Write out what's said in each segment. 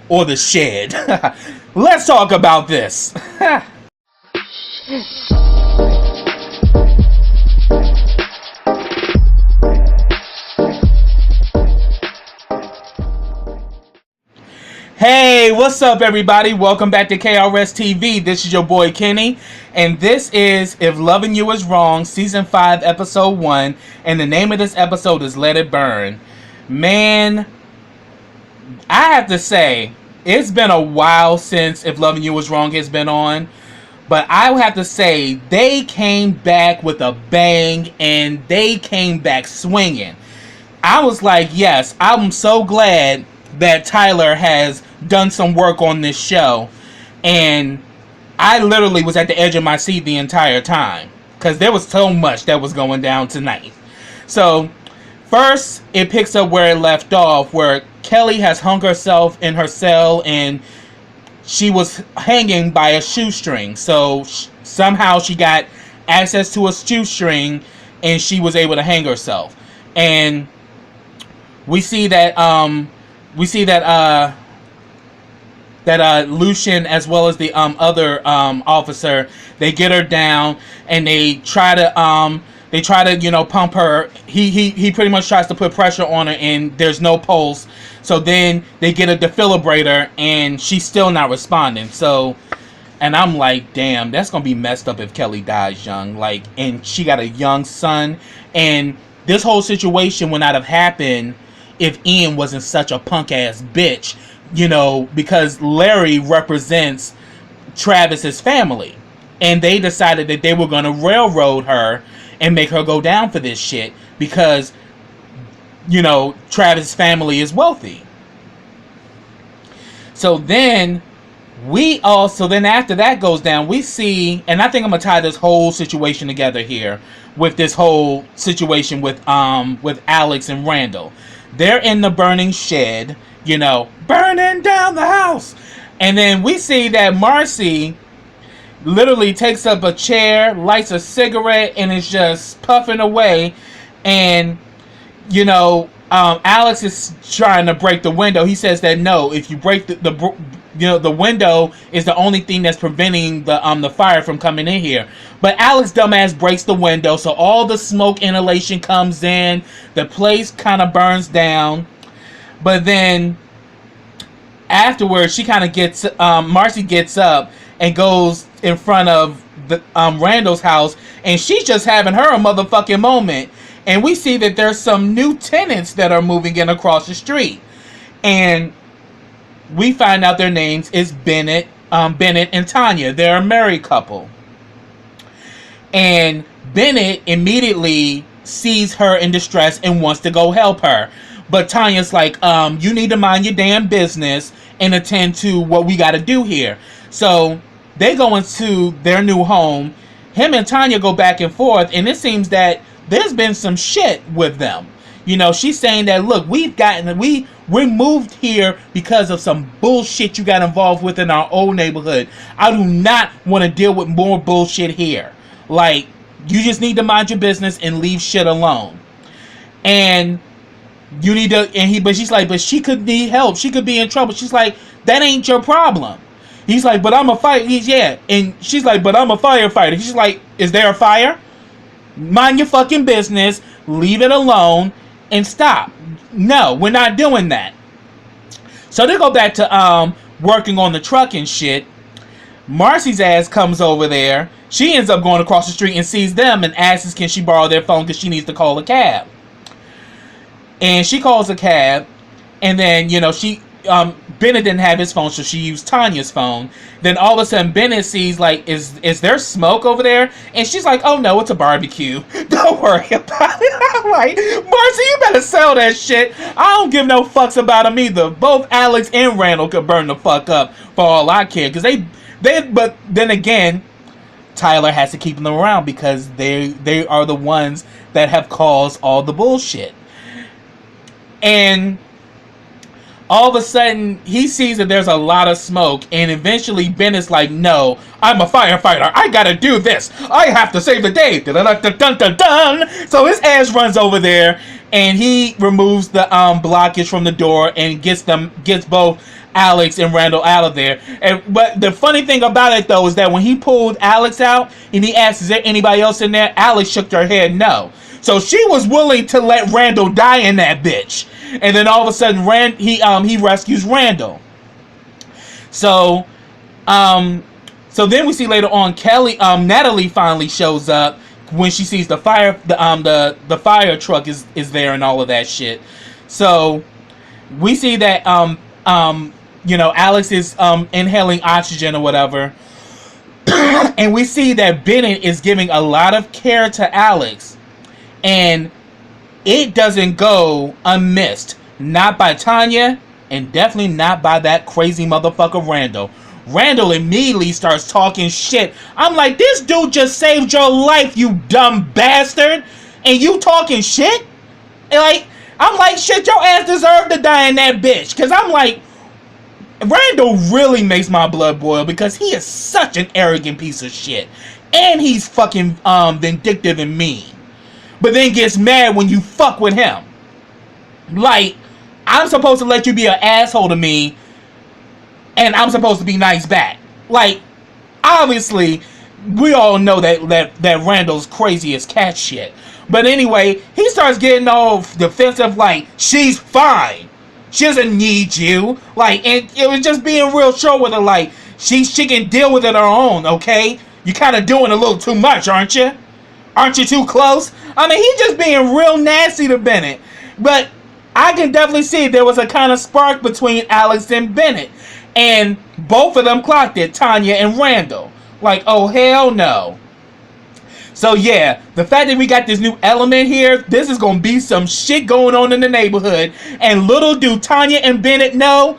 or the shed? Let's talk about this. Hey, what's up everybody? Welcome back to KRS TV. This is your boy Kenny, and this is If Loving You Is Wrong, Season 5, Episode 1, and the name of this episode is Let It Burn. Man, I have to say, it's been a while since If Loving You Was Wrong has been on, but I would have to say, they came back with a bang, and they came back swinging. I was like, yes, I'm so glad that Tyler has done some work on this show, and I literally was at the edge of my seat the entire time because there was so much that was going down tonight. So first it picks up where it left off, where Kelly has hung herself in her cell and she was hanging by a shoestring. So somehow she got access to a shoestring and she was able to hang herself. And we see that Lucian, as well as the other officer, they get her down and they try to pump her. He pretty much tries to put pressure on her and there's no pulse. So then they get a defibrillator and she's still not responding. So, and I'm like, damn, that's gonna be messed up if Kelly dies young. Like, and she got a young son, and this whole situation would not have happened if Ian wasn't such a punk ass bitch. Because Larry represents Travis's family, and they decided that they were going to railroad her and make her go down for this shit because, Travis's family is wealthy. So then after that goes down, we see, and I think I'm going to tie this whole situation together here with this whole situation with Alex and Randall. They're in the burning shed, burning down the house. And then we see that Marcy literally takes up a chair, lights a cigarette, and is just puffing away. And, Alex is trying to break the window. He says that no, if you break the window is the only thing that's preventing the fire from coming in here. But Alex dumbass breaks the window, so all the smoke inhalation comes in. The place kind of burns down. But then afterwards, she kind of gets Marcy gets up and goes in front of the Randall's house, and she's just having her a motherfucking moment. And we see that there's some new tenants that are moving in across the street, and we find out their names is Bennett and Tanya. They're a married couple. And Bennett immediately sees her in distress and wants to go help her. But Tanya's like, you need to mind your damn business and attend to what we got to do here. So they go into their new home. Him and Tanya go back and forth, and it seems that there's been some shit with them. She's saying that, look, we moved here because of some bullshit you got involved with in our old neighborhood. I do not want to deal with more bullshit here. Like, you just need to mind your business and leave shit alone. And you need to, but she's like, but she could need help. She could be in trouble. She's like, that ain't your problem. He's like, but I'm a fire. Yeah. And she's like, but I'm a firefighter. She's like, is there a fire? Mind your fucking business. Leave it alone. And stop. No, we're not doing that. So they go back to working on the truck and shit. Marcy's ass comes over there. She ends up going across the street and sees them and asks, can she borrow their phone because she needs to call a cab. And she calls a cab. And then, Bennett didn't have his phone, so she used Tanya's phone. Then all of a sudden, Bennett sees, like, is there smoke over there? And she's like, oh no, it's a barbecue. Don't worry about it. I'm like, Marcy, you better sell that shit. I don't give no fucks about them either. Both Alex and Randall could burn the fuck up for all I care. But then again, Tyler has to keep them around because they are the ones that have caused all the bullshit. And all of a sudden, he sees that there's a lot of smoke, and eventually Bennett's like, no, I'm a firefighter. I gotta do this. I have to save the day. Dun-dun-dun-dun-dun. So his ass runs over there, and he removes the blockage from the door and gets both Alex and Randall out of there. But the funny thing about it, though, is that when he pulled Alex out and he asked, is there anybody else in there? Alex shook her head no. So she was willing to let Randall die in that bitch. And then all of a sudden, he rescues Randall. So then we see later on Natalie finally shows up when she sees the fire truck is there and all of that shit. So we see that Alex is inhaling oxygen or whatever. And we see that Bennett is giving a lot of care to Alex. And it doesn't go unmissed. Not by Tanya, and definitely not by that crazy motherfucker Randall. Randall immediately starts talking shit. I'm like, this dude just saved your life, you dumb bastard. And you talking shit? And I'm like, shit, your ass deserved to die in that bitch. Because I'm like, Randall really makes my blood boil because he is such an arrogant piece of shit. And he's fucking vindictive and mean. But then gets mad when you fuck with him. Like, I'm supposed to let you be an asshole to me, and I'm supposed to be nice back. Like, obviously, we all know that Randall's crazy as cat shit. But anyway, he starts getting all defensive, like, she's fine. She doesn't need you. Like, and it was just being real short with her, like, she can deal with it on her own, okay? You kind of doing a little too much, aren't you? Aren't you too close? I mean, he's just being real nasty to Bennett. But I can definitely see there was a kind of spark between Alex and Bennett. And both of them clocked it, Tanya and Randall. Like, oh, hell no. So, yeah, the fact that we got this new element here, this is going to be some shit going on in the neighborhood. And little do Tanya and Bennett know,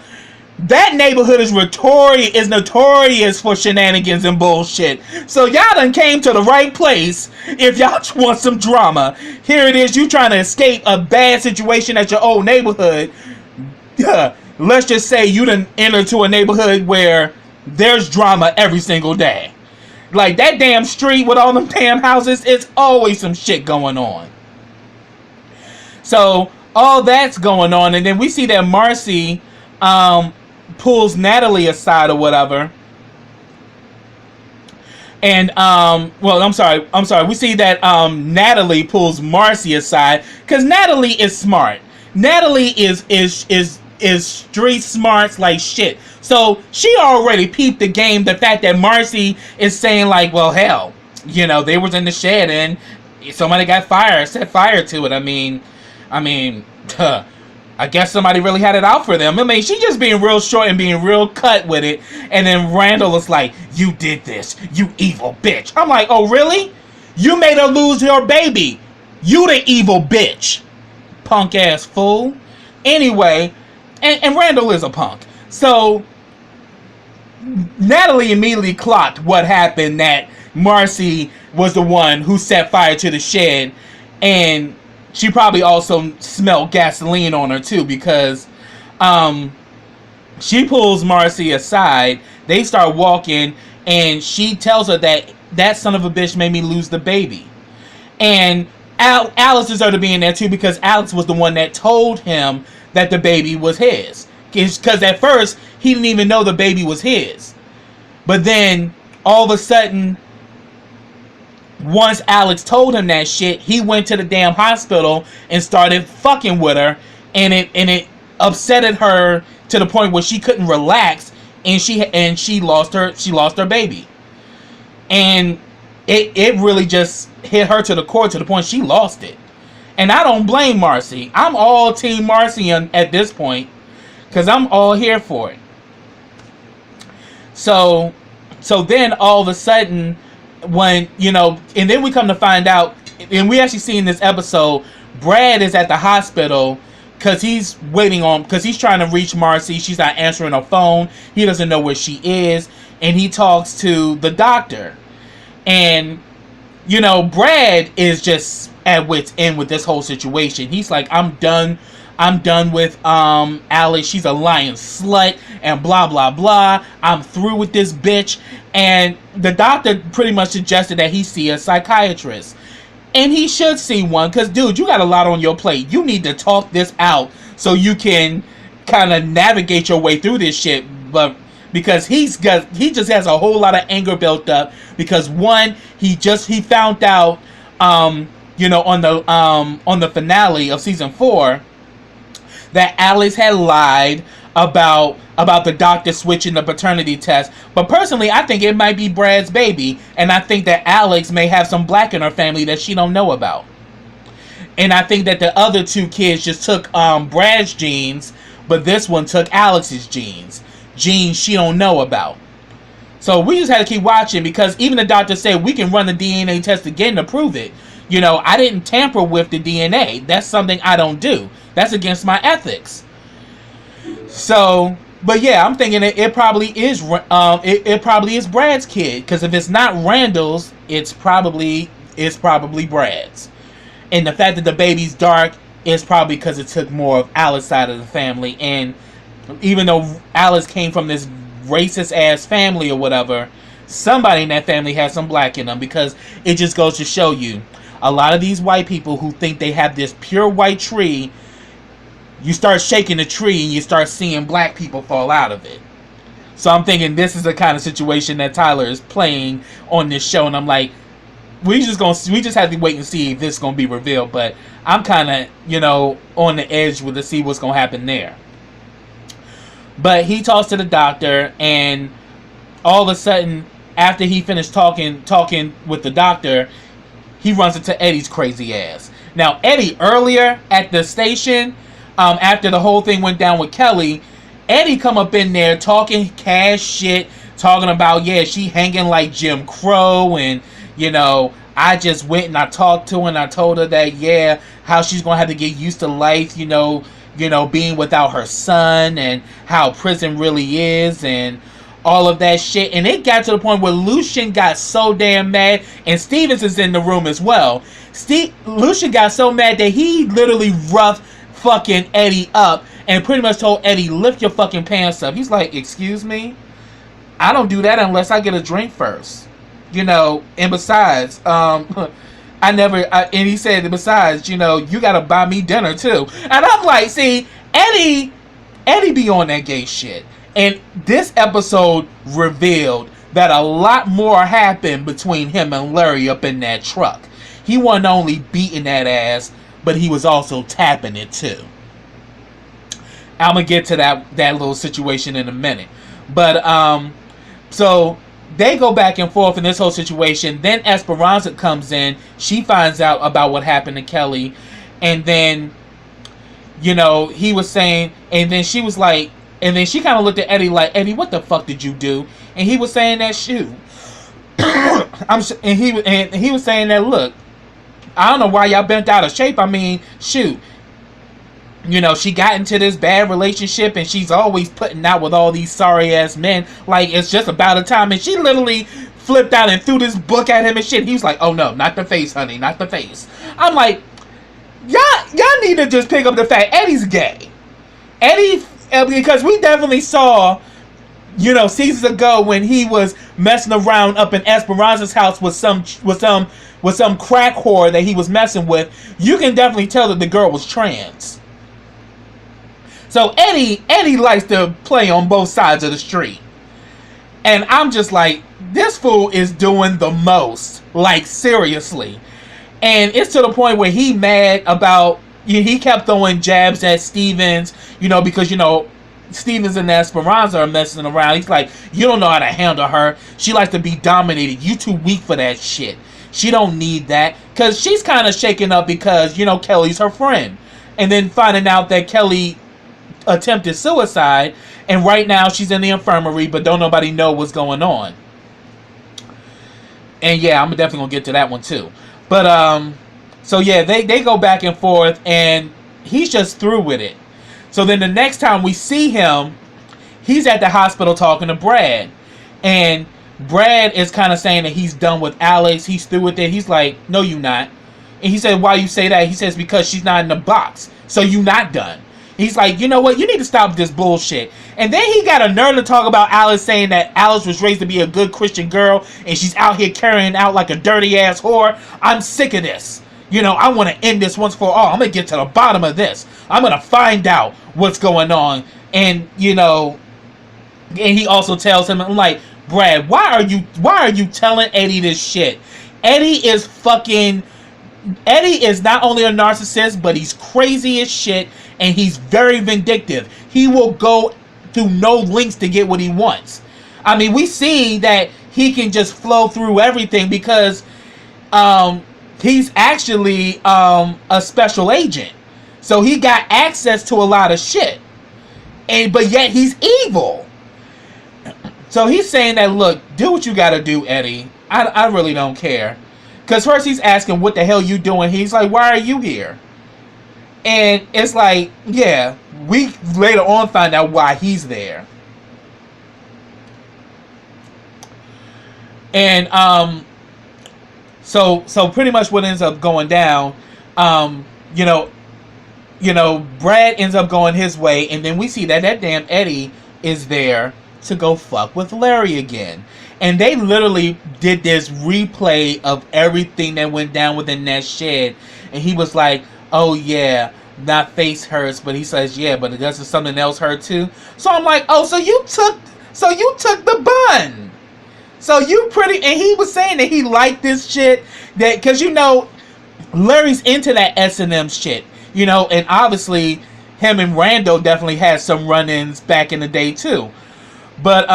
that neighborhood is notorious for shenanigans and bullshit. So, y'all done came to the right place if y'all want some drama. Here it is, you trying to escape a bad situation at your old neighborhood. Let's just say you done enter to a neighborhood where there's drama every single day. Like, that damn street with all them damn houses, it's always some shit going on. So, all that's going on, and then we see that Marcy pulls Natalie aside or whatever. And, I'm sorry. We see that Natalie pulls Marcy aside, because Natalie is smart. Natalie is street smarts like shit. So she already peeped the game. The fact that Marcy is saying like, well, hell, they was in the shed and somebody set fire to it. I mean, I guess somebody really had it out for them. I mean, she's just being real short and being real cut with it. And then Randall is like, you did this, you evil bitch. I'm like, oh, really? You made her lose your baby. You the evil bitch. Punk ass fool. Anyway, and Randall is a punk. So Natalie immediately clocked what happened, that Marcy was the one who set fire to the shed, and she probably also smelled gasoline on her too, because she pulls Marcy aside. They start walking, and she tells her that son of a bitch made me lose the baby. And Alex deserved to be in there too, because Alex was the one that told him that the baby was his. Because at first, he didn't even know the baby was his. But then, all of a sudden, once Alex told him that shit, he went to the damn hospital and started fucking with her. And it upsetted her to the point where she couldn't relax. And she lost her baby. And it really just hit her to the core, to the point she lost it. And I don't blame Marcy. I'm all team Marcy at this point, because I'm all here for it. So then all of a sudden, when, and then we come to find out, and we actually see in this episode, Brad is at the hospital because he's trying to reach Marcy. She's not answering her phone. He doesn't know where she is. And he talks to the doctor. And, Brad is just at wit's end with this whole situation. He's like, I'm done with Alex. She's a lying slut and blah blah blah. I'm through with this bitch. And the doctor pretty much suggested that he see a psychiatrist. And he should see one, because dude, you got a lot on your plate. You need to talk this out so you can kind of navigate your way through this shit, but because he just has a whole lot of anger built up because one, he found out on the finale of season 4 that Alex had lied about the doctor switching the paternity test. But personally, I think it might be Brad's baby, and I think that Alex may have some black in her family that she don't know about. And I think that the other 2 kids just took Brad's genes, but this one took Alex's genes she don't know about. So we just had to keep watching, because even the doctor said we can run the DNA test again to prove it. I didn't tamper with the DNA. That's something I don't do. That's against my ethics. So, but yeah, I'm thinking it probably is it probably is Brad's kid, because if it's not Randall's, it's probably Brad's. And the fact that the baby's dark is probably because it took more of Alice's side of the family. And even though Alice came from this racist ass family or whatever, somebody in that family has some black in them, because it just goes to show you, a lot of these white people who think they have this pure white tree, you start shaking the tree and you start seeing black people fall out of it. So I'm thinking this is the kind of situation that Tyler is playing on this show, and I'm like, we just have to wait and see if this is gonna be revealed. But I'm kind of on the edge to see what's gonna happen there. But he talks to the doctor, and all of a sudden, after he finished talking with the doctor, he runs into Eddie's crazy ass. Now, Eddie, earlier at the station, after the whole thing went down with Kelly, Eddie come up in there talking cash shit, talking about, yeah, she hanging like Jim Crow, and, I just went and I talked to her and I told her that, yeah, how she's going to have to get used to life, being without her son, and how prison really is, and all of that shit. And it got to the point where Lucian got so damn mad, and Stevens is in the room as well. Lucian got so mad that he literally roughed fucking Eddie up and pretty much told Eddie, lift your fucking pants up. He's like, excuse me? I don't do that unless I get a drink first. And besides, and he said, besides, you gotta buy me dinner too. And I'm like, see, Eddie be on that gay shit. And this episode revealed that a lot more happened between him and Larry up in that truck. He wasn't only beating that ass, but he was also tapping it too. I'm gonna get to that little situation in a minute. But, so they go back and forth in this whole situation. Then Esperanza comes in. She finds out about what happened to Kelly. And then, he was saying, and then she was like, and then she kind of looked at Eddie like, Eddie, what the fuck did you do? And he was saying that, shoot. and he was saying that, look, I don't know why y'all bent out of shape. I mean, shoot. She got into this bad relationship, and she's always putting out with all these sorry ass men. Like, it's just about a time. And she literally flipped out and threw this book at him and shit. He was like, oh no, not the face, honey, not the face. I'm like, y'all need to just pick up the fact Eddie's gay. Eddie, because we definitely saw, seasons ago when he was messing around up in Esperanza's house with some crack whore that he was messing with. You can definitely tell that the girl was trans. So Eddie likes to play on both sides of the street. And I'm just like, this fool is doing the most. Like, seriously. And it's to the point where he mad about, he kept throwing jabs at Stevens, because, Stevens and Esperanza are messing around. He's like, you don't know how to handle her. She likes to be dominated. You too weak for that shit. She don't need that. Because she's kind of shaken up because, Kelly's her friend. And then finding out that Kelly attempted suicide, and right now she's in the infirmary, but don't nobody know what's going on. And yeah, I'm definitely gonna get to that one too. But so yeah, they go back and forth, and he's just through with it. So then the next time we see him, he's at the hospital talking to Brad, and Brad is kind of saying that he's done with Alex, he's through with it. He's like, no, you not. And he said, why you say that? He says, because she's not in the box, so you not done. He's like, you know what? You need to stop this bullshit. And then he got a nerve to talk about Alice, saying that Alice was raised to be a good Christian girl, and she's out here carrying out like a dirty ass whore. I'm sick of this. I want to end this once for all. I'm going to get to the bottom of this. I'm going to find out what's going on. And and he also tells him, I'm like, Brad, why are you telling Eddie this shit? Eddie is not only a narcissist, but he's crazy as shit, and he's very vindictive. He will go through no lengths to get what he wants. I mean, we see that he can just flow through everything because he's actually a special agent. So he got access to a lot of shit. But yet he's evil. So he's saying that, look, do what you gotta do, Eddie. I really don't care. Because first he's asking, what the hell you doing? He's like, why are you here? And it's like, yeah, we later on find out why he's there. And so pretty much what ends up going down, Brad ends up going his way, and then we see that damn Eddie is there to go fuck with Larry again. And they literally did this replay of everything that went down within that shed. And he was like, oh yeah, my face hurts, but he says, yeah, but doesn't something else hurt too? So I'm like, oh, so you took the bun. So you and he was saying that he liked this shit, that because Larry's into that S&M shit, and obviously him and Randall definitely had some run-ins back in the day too. But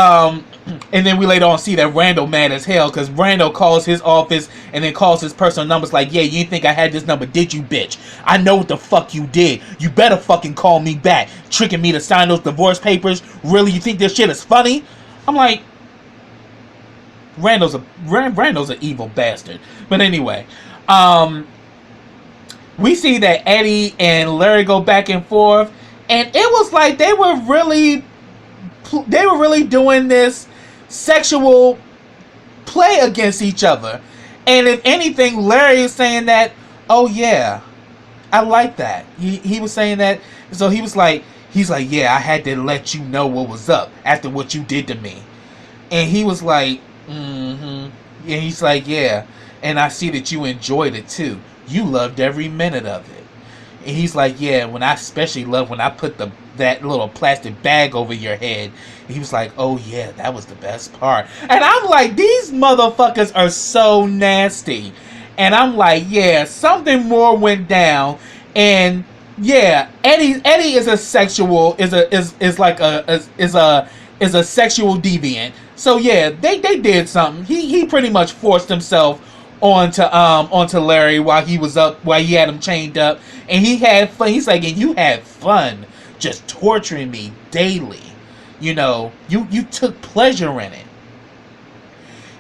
and then we later on see that Randall mad as hell because Randall calls his office and then calls his personal numbers like, yeah, you didn't think I had this number, did you, bitch? I know what the fuck you did. You better fucking call me back, tricking me to sign those divorce papers. Really, you think this shit is funny? I'm like, Randall's an evil bastard. But anyway, we see that Eddie and Larry go back and forth, and it was like they were really doing this sexual play against each other. And if anything, Larry is saying that, oh yeah, I like that. He was saying that, so he's like, yeah, I had to let you know what was up after what you did to me. And he was like, and he's like, yeah, and I see that you enjoyed it too. You loved every minute of it. And he's like, yeah, I especially love when I put that little plastic bag over your head. And he was like, oh yeah, that was the best part. And I'm like, these motherfuckers are so nasty. And I'm like, yeah, something more went down. And yeah, Eddie is a sexual sexual deviant. So yeah, they did something. He pretty much forced himself onto Larry while he had him chained up, and he had fun. He's like, and you had fun just torturing me daily. You took pleasure in it.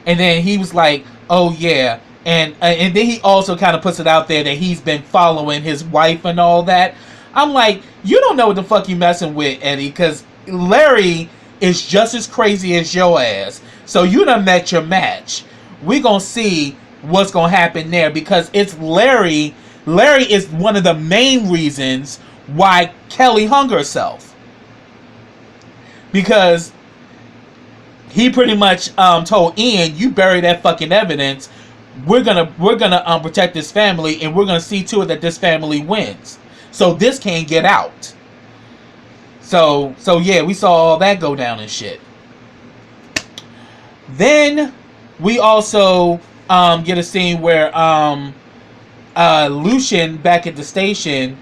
And then he was like, oh yeah, and then he also kind of puts it out there that he's been following his wife and all that. I'm like, you don't know what the fuck you messing with, Eddie, because Larry is just as crazy as your ass. So you done met your match. We gonna see what's gonna happen there, because it's Larry. Larry is one of the main reasons why Kelly hung herself, because he pretty much told Ian, you bury that fucking evidence. We're gonna protect this family, and we're gonna see to it that this family wins, so this can't get out. So yeah, we saw all that go down and shit. Then we also get a scene where Lucian back at the station,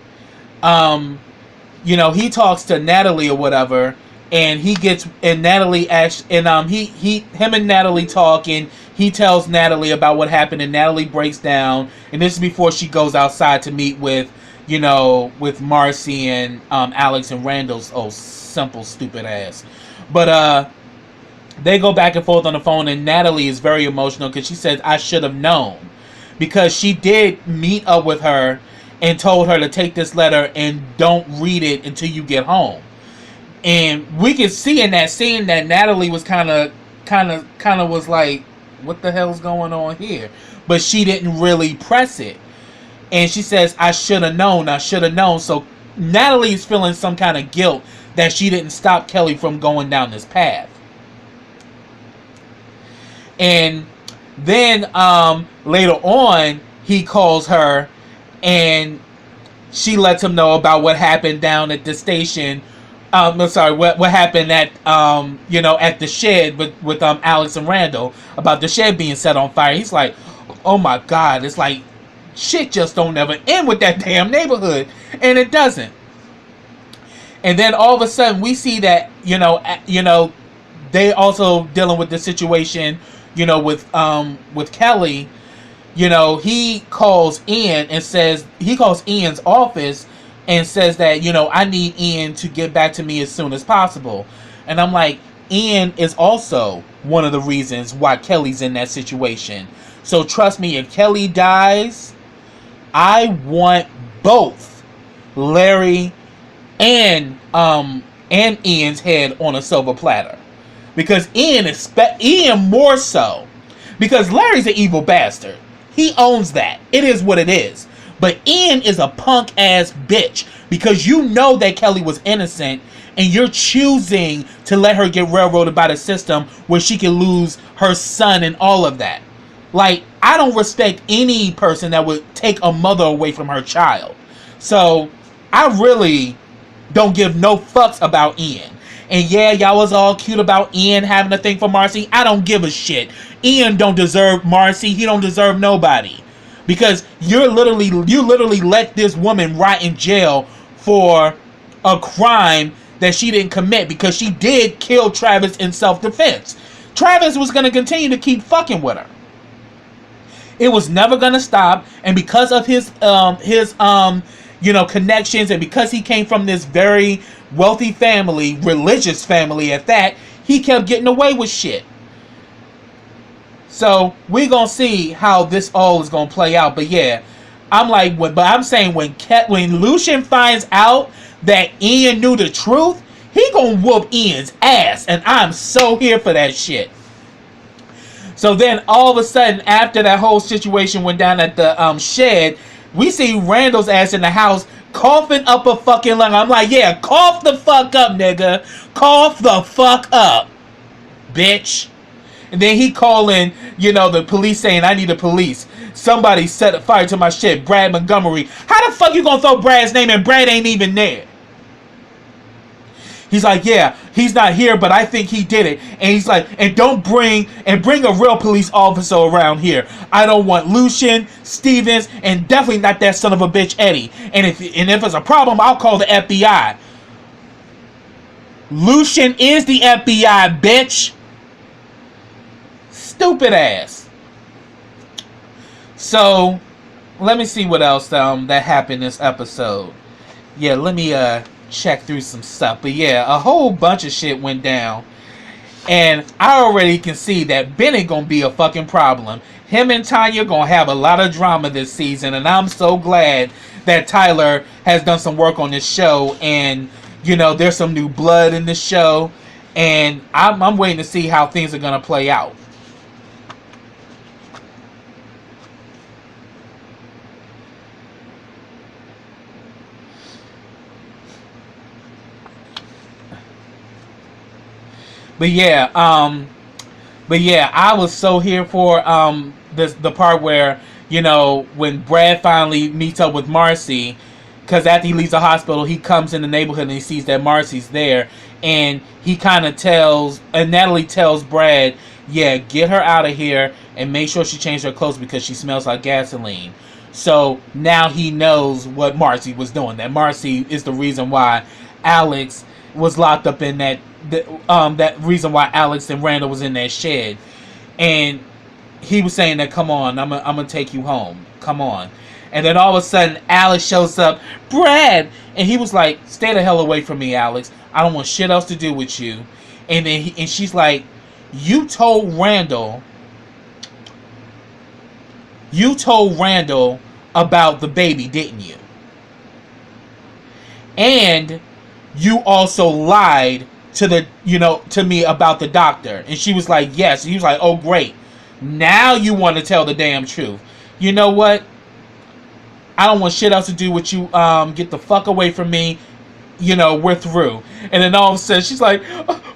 he talks to Natalie or whatever, and Natalie him and Natalie talk, and he tells Natalie about what happened, and Natalie breaks down, and this is before she goes outside to meet with Marcy and Alex and Randall's simple stupid ass. But they go back and forth on the phone, and Natalie is very emotional because she says, I should have known, because she did meet up with her and told her to take this letter and don't read it until you get home. And we can see in that scene that Natalie was kind of was like, what the hell's going on here? But she didn't really press it. And she says, I should have known. So Natalie's feeling some kind of guilt that she didn't stop Kelly from going down this path. And then later on, he calls her, and she lets him know about what happened down at the station I'm sorry, what happened at at the shed with Alex and Randall about the shed being set on fire. He's like, oh my god, it's like shit just don't ever end with that damn neighborhood, and it doesn't. And then all of a sudden we see that they also dealing with the situation, with Kelly. He calls Ian's office and says that, I need Ian to get back to me as soon as possible. And I'm like, Ian is also one of the reasons why Kelly's in that situation. So trust me, if Kelly dies, I want both Larry and Ian's head on a silver platter. Because Ian more so. Because Larry's an evil bastard. He owns that. It is what it is. But Ian is a punk ass bitch. Because you know that Kelly was innocent. And you're choosing to let her get railroaded by the system where she can lose her son and all of that. Like, I don't respect any person that would take a mother away from her child. So, I really don't give no fucks about Ian. And yeah, y'all was all cute about Ian having a thing for Marcy. I don't give a shit. Ian don't deserve Marcy. He don't deserve nobody. Because you literally let this woman rot in jail for a crime that she didn't commit, because she did kill Travis in self-defense. Travis was going to continue to keep fucking with her. It was never going to stop, and because of his connections, and because he came from this very wealthy family, religious family at that, he kept getting away with shit. So we're gonna see how this all is gonna play out. But yeah, I'm saying when Lucien finds out that Ian knew the truth, he gonna whoop Ian's ass, and I'm so here for that shit. So then all of a sudden, after that whole situation went down at the shed, we see Randall's ass in the house coughing up a fucking lung. I'm like, yeah, cough the fuck up, nigga. Cough the fuck up, bitch. And then he calling, the police saying, I need the police. Somebody set fire to my shit, Brad Montgomery. How the fuck you gonna throw Brad's name and Brad ain't even there? He's like, yeah, he's not here, but I think he did it. And he's like, and bring a real police officer around here. I don't want Lucien, Stevens, and definitely not that son of a bitch Eddie. And if it's a problem, I'll call the FBI. Lucien is the FBI, bitch. Stupid ass. So, let me see what else that happened this episode. Yeah, let me check through some stuff. But yeah, a whole bunch of shit went down. And I already can see that Bennett gonna be a fucking problem. Him and Tanya gonna have a lot of drama this season. And I'm so glad that Tyler has done some work on this show. And, there's some new blood in this show. And I'm waiting to see how things are gonna play out. But yeah, I was so here for the part where, when Brad finally meets up with Marcy, because after he leaves the hospital, he comes in the neighborhood and he sees that Marcy's there, and he kind of Natalie tells Brad, yeah, get her out of here and make sure she changes her clothes because she smells like gasoline. So now he knows what Marcy was doing, that Marcy is the reason why Alex was locked up in that reason why Alex and Randall was in that shed. And he was saying that, come on, I'm gonna take you home, come on. And then all of a sudden Alex shows up, Brad, and he was like, stay the hell away from me, Alex, I don't want shit else to do with you. And then she's like, you told Randall about the baby, didn't you? And you also lied to me about the doctor. And she was like, yes. And he was like, oh great, now you want to tell the damn truth. You know what, I don't want shit else to do with you. Get the fuck away from me. We're through. And then all of a sudden she's like,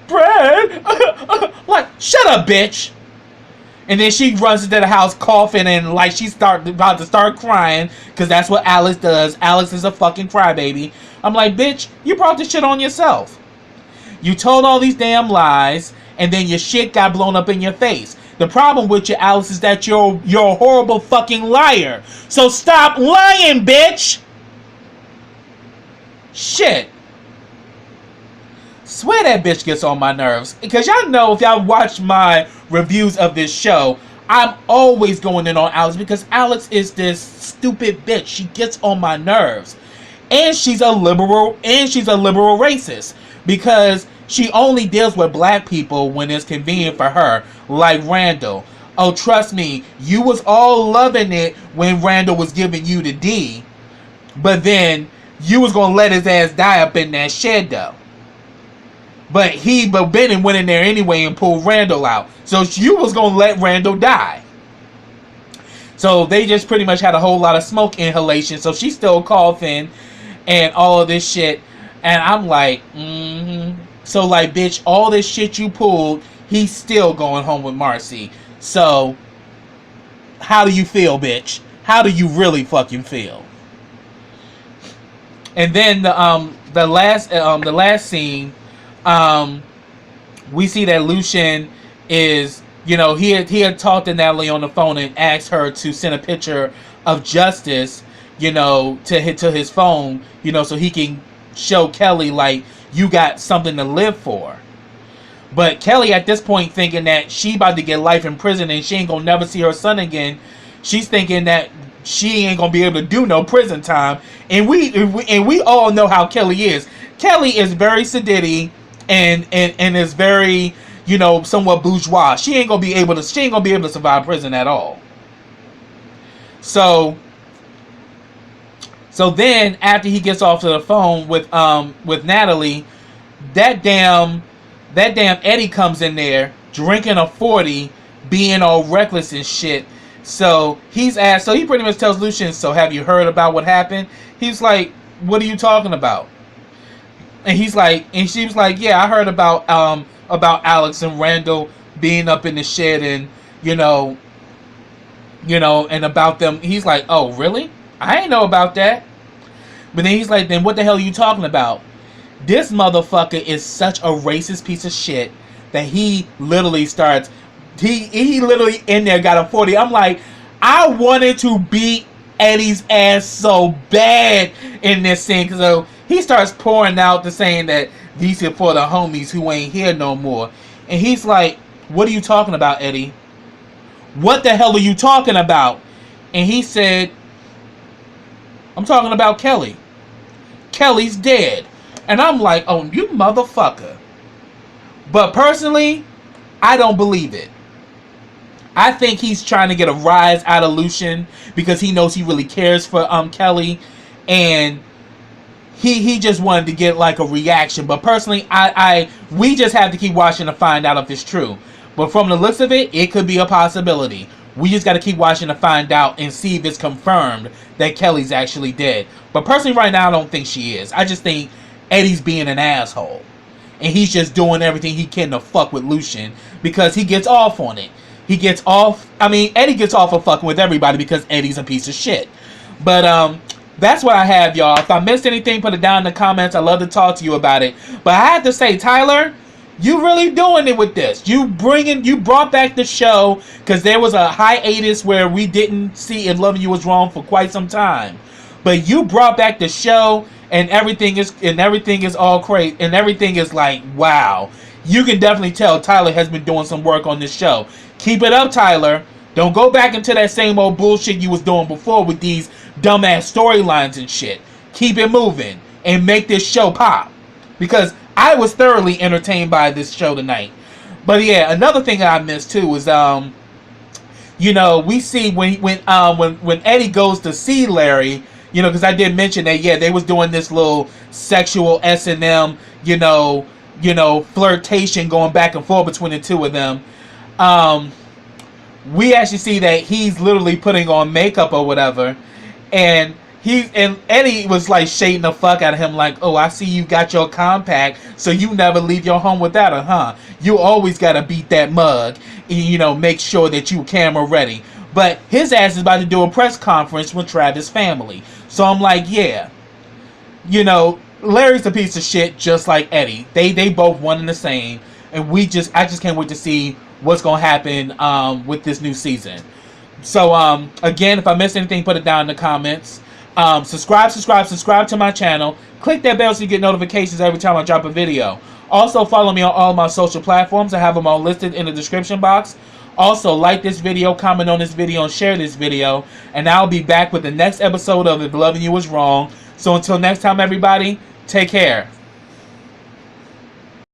Brad, like, shut up, bitch. And then she runs into the house coughing and like she's about to start crying, because that's what Alex does. Alex is a fucking crybaby. I'm like, bitch, you brought this shit on yourself. You told all these damn lies, and then your shit got blown up in your face. The problem with you, Alex, is that you're a horrible fucking liar. So stop lying, bitch! Shit. Swear that bitch gets on my nerves. Because y'all know, if y'all watch my reviews of this show, I'm always going in on Alex because Alex is this stupid bitch. She gets on my nerves. And she's a liberal racist. Because she only deals with black people when it's convenient for her, like Randall. Oh, trust me, you was all loving it when Randall was giving you the D. But then, you was gonna let his ass die up in that shed, though. But Bennett went in there anyway and pulled Randall out. So you was gonna let Randall die. So they just pretty much had a whole lot of smoke inhalation. So she's still coughing and all of this shit. And I'm like, So like, bitch, all this shit you pulled, he's still going home with Marcy. So, how do you feel, bitch? How do you really fucking feel? And then the last scene, we see that Lucien is, you know, he had talked to Natalie on the phone and asked her to send a picture of Justice, you know, to his phone, you know, so he can show Kelly, like, you got something to live for. But Kelly at this point thinking that she about to get life in prison and she ain't gonna never see her son again. She's thinking that she ain't gonna be able to do no prison time. And we all know how Kelly is. Kelly is very sedity and is very, you know, somewhat bourgeois. She ain't gonna be able to survive prison at all. So then after he gets off to the phone with Natalie, that damn Eddie comes in there drinking a 40, being all reckless and shit. So he's asked, so he pretty much tells Lucien, so have you heard about what happened? He's like, what are you talking about? And he's like, and she was like, yeah, I heard about Alex and Randall being up in the shed and you know, and about them. He's like, oh really? I ain't know about that. But then he's like, then what the hell are you talking about? This motherfucker is such a racist piece of shit that he literally starts, he literally in there got a 40. I'm like, I wanted to beat Eddie's ass so bad in this scene. So he starts pouring out the saying that these are for the homies who ain't here no more. And he's like, what are you talking about, Eddie? What the hell are you talking about? And he said, I'm talking about Kelly. Kelly's dead. And I'm like, oh, you motherfucker. But personally, I don't believe it. I think he's trying to get a rise out of Lucien because he knows he really cares for Kelly. And he just wanted to get like a reaction. But personally, we just have to keep watching to find out if it's true. But from the looks of it, it could be a possibility. We just got to keep watching to find out and see if it's confirmed that Kelly's actually dead. But personally, right now, I don't think she is. I just think Eddie's being an asshole. And he's just doing everything he can to fuck with Lucien because he gets off on it. He gets off. I mean, Eddie gets off of fucking with everybody because Eddie's a piece of shit. But that's what I have, y'all. If I missed anything, put it down in the comments. I'd love to talk to you about it. But I have to say, Tyler, you really doing it with this. You brought back the show because there was a hiatus where we didn't see If Loving You Was Wrong for quite some time. But you brought back the show and everything is all crazy and everything is like, wow. You can definitely tell Tyler has been doing some work on this show. Keep it up, Tyler. Don't go back into that same old bullshit you was doing before with these dumbass storylines and shit. Keep it moving and make this show pop. Because I was thoroughly entertained by this show tonight. But yeah, another thing I missed too was you know, we see when Eddie goes to see Larry, you know, because I did mention that, yeah, they was doing this little sexual S&M, you know, flirtation going back and forth between the two of them. We actually see that he's literally putting on makeup or whatever, and Eddie was like shading the fuck out of him, like, oh, I see you got your compact, so you never leave your home without it, huh? You always gotta beat that mug, and, you know, make sure that you camera ready. But his ass is about to do a press conference with Travis' family. So I'm like, yeah, you know, Larry's a piece of shit, just like Eddie. They both one and the same, and I just can't wait to see what's gonna happen with this new season. So again, if I missed anything, put it down in the comments. Subscribe to my channel. Click that bell so you get notifications every time I drop a video. Also, follow me on all my social platforms. I have them all listed in the description box. Also, like this video, comment on this video, and share this video. And I'll be back with the next episode of If Loving You Was Wrong. So until next time, everybody, take care.